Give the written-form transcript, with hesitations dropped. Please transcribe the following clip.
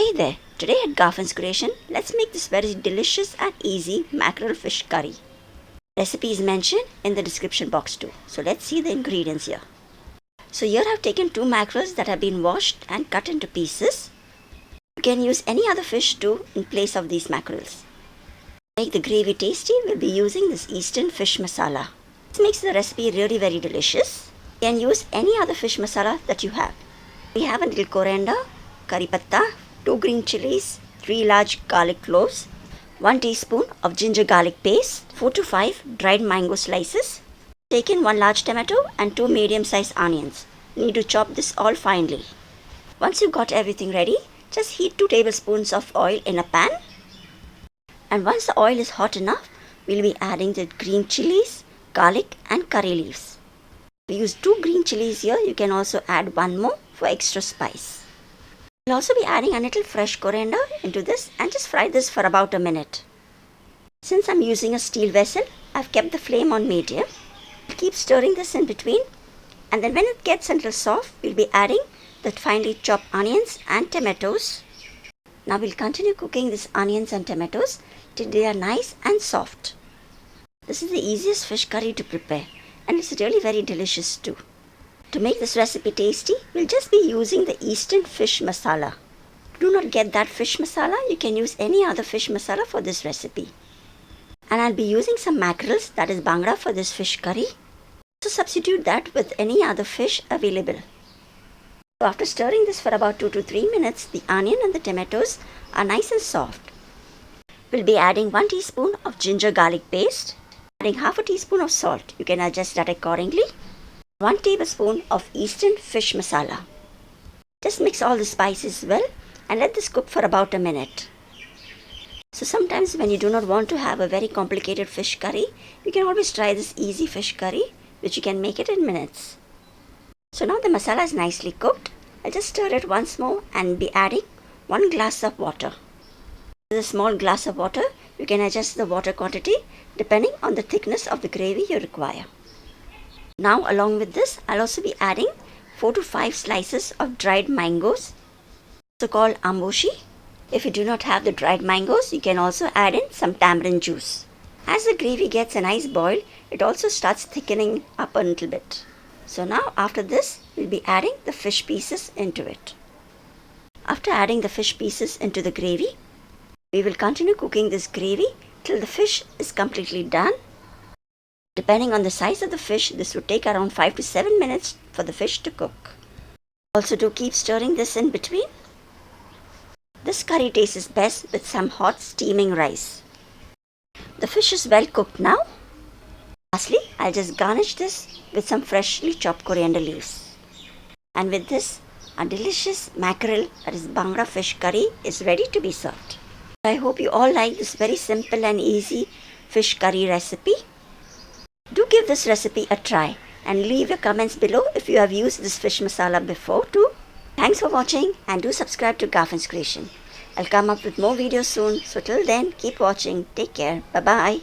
Hey there, today at Garfin's Creation, let's make this very delicious and easy mackerel fish curry. Recipe is mentioned in the description box too. So let's see the ingredients here. So here I've taken 2 mackerels that have been washed and cut into pieces. You can use any other fish too in place of these mackerels. To make the gravy tasty, we'll be using this Eastern fish masala. This makes the recipe really very delicious. You can use any other fish masala that you have. We have a little coriander, curry patta, 2 green chilies, 3 large garlic cloves, 1 teaspoon of ginger garlic paste, 4 to 5 dried mango slices. Taken 1 large tomato and 2 medium-sized onions. You need to chop this all finely. Once you've got everything ready, just heat 2 tablespoons of oil in a pan. And once the oil is hot enough, we'll be adding the green chilies, garlic and curry leaves. We use 2 green chilies here. You can also add 1 more for extra spice. We'll also be adding a little fresh coriander into this and just fry this for about a minute. Since I'm using a steel vessel, I've kept the flame on medium. We'll keep stirring this in between, and then when it gets a little soft, we'll be adding the finely chopped onions and tomatoes. Now we'll continue cooking these onions and tomatoes till they are nice and soft. This is the easiest fish curry to prepare, and it's really very delicious too. To make this recipe tasty, we'll just be using the Eastern fish masala. Do not get that fish masala, you can use any other fish masala for this recipe. And I'll be using some mackerels, that is Bangda, for this fish curry. So substitute that with any other fish available. So after stirring this for about 2 to 3 minutes, the onion and the tomatoes are nice and soft. We'll be adding 1 teaspoon of ginger garlic paste, adding half a teaspoon of salt. You can adjust that accordingly. 1 tablespoon of Eastern fish masala. Just mix all the spices well and let this cook for about a minute. So sometimes when you do not want to have a very complicated fish curry, you can always try this easy fish curry, which you can make it in minutes. So now the masala is nicely cooked. I'll just stir it once more and be adding 1 glass of water. With a small glass of water, you can adjust the water quantity depending on the thickness of the gravy you require. Now along with this, I'll also be adding 4 to 5 slices of dried mangoes, also called amboshi. If you do not have the dried mangoes, you can also add in some tamarind juice. As the gravy gets a nice boil, it also starts thickening up a little bit. So now after this, we'll be adding the fish pieces into it. After adding the fish pieces into the gravy, we will continue cooking this gravy till the fish is completely done. Depending on the size of the fish, this would take around 5 to 7 minutes for the fish to cook. Also do keep stirring this in between. This curry tastes best with some hot steaming rice. The fish is well cooked now. Lastly, I'll just garnish this with some freshly chopped coriander leaves. And with this, a delicious mackerel, that is Bangda fish curry, is ready to be served. I hope you all like this very simple and easy fish curry recipe. Do give this recipe a try and leave your comments below if you have used this fish masala before too. Thanks for watching and do subscribe to Garfin's Creation. I'll come up with more videos soon, so till then keep watching. Take care. Bye bye.